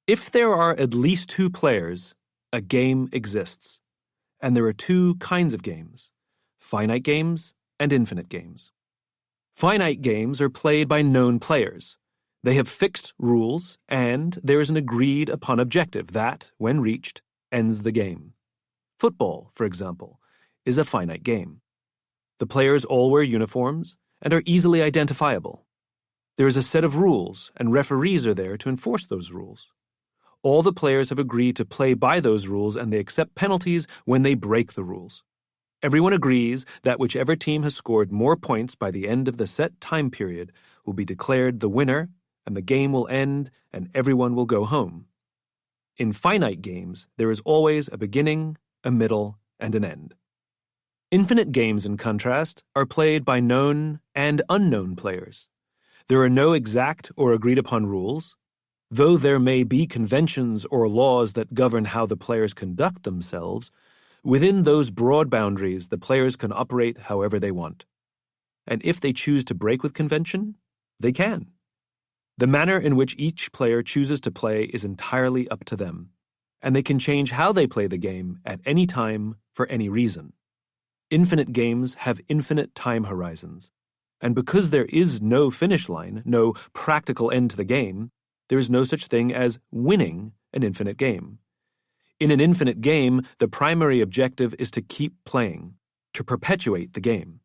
If there are at least two players, a game exists. And there are two kinds of games: finite games and infinite games. Finite games are played by known players. They have fixed rules, and there is an agreed-upon objective that, when reached, ends the game. Football, for example, is a finite game. The players all wear uniforms and are easily identifiable. There is a set of rules, and referees are there to enforce those rules. All the players have agreed to play by those rules, and they accept penalties when they break the rules. Everyone agrees that whichever team has scored more points by the end of the set time period will be declared the winner, and the game will end, and everyone will go home. In finite games, there is always a beginning, a middle, and an end. Infinite games, in contrast, are played by known and unknown players. There are no exact or agreed-upon rules. Though there may be conventions or laws that govern how the players conduct themselves, within those broad boundaries the players can operate however they want. And if they choose to break with convention, they can. The manner in which each player chooses to play is entirely up to them, and they can change how they play the game at any time for any reason. Infinite games have infinite time horizons, and because there is no finish line, no practical end to the game, there is no such thing as winning an infinite game. In an infinite game, the primary objective is to keep playing, to perpetuate the game.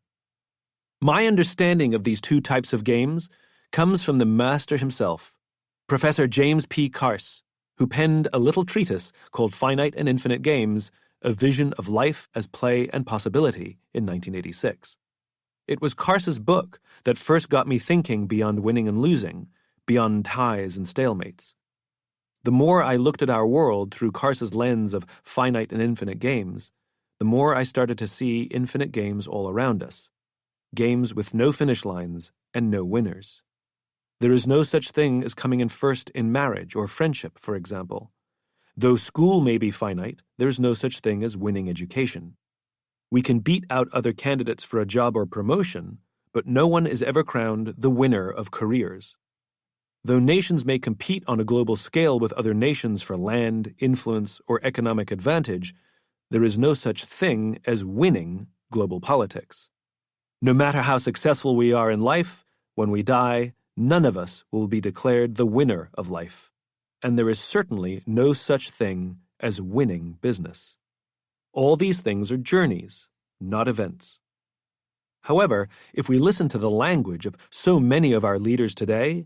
My understanding of these two types of games comes from the master himself, Professor James P. Carse, who penned a little treatise called Finite and Infinite Games, A Vision of Life as Play and Possibility in 1986. It was Carse's book that first got me thinking beyond winning and losing, beyond ties and stalemates. The more I looked at our world through Carse's lens of finite and infinite games, the more I started to see infinite games all around us, games with no finish lines and no winners. There is no such thing as coming in first in marriage or friendship, for example. Though school may be finite, there is no such thing as winning education. We can beat out other candidates for a job or promotion, but no one is ever crowned the winner of careers. Though nations may compete on a global scale with other nations for land, influence, or economic advantage, there is no such thing as winning global politics. No matter how successful we are in life, when we die, none of us will be declared the winner of life. And there is certainly no such thing as winning business. All these things are journeys, not events. However, if we listen to the language of so many of our leaders today,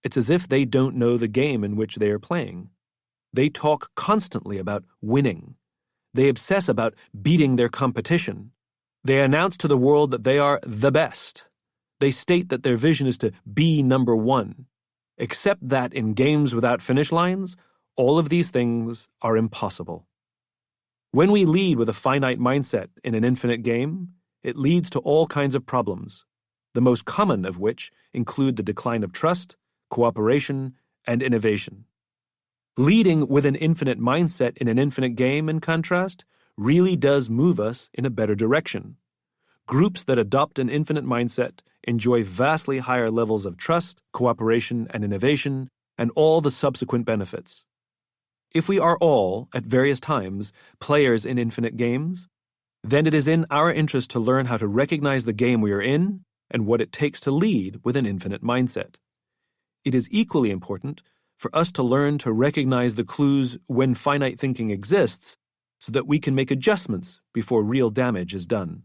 it's as if they don't know the game in which they are playing. They talk constantly about winning. They obsess about beating their competition. They announce to the world that they are the best. They state that their vision is to be number one. Except that in games without finish lines, all of these things are impossible. When we lead with a finite mindset in an infinite game, it leads to all kinds of problems, the most common of which include the decline of trust, cooperation, and innovation. Leading with an infinite mindset in an infinite game, in contrast, really does move us in a better direction. Groups that adopt an infinite mindset enjoy vastly higher levels of trust, cooperation, and innovation, and all the subsequent benefits. If we are all, at various times, players in infinite games, then it is in our interest to learn how to recognize the game we are in and what it takes to lead with an infinite mindset. It is equally important for us to learn to recognize the clues when finite thinking exists so that we can make adjustments before real damage is done.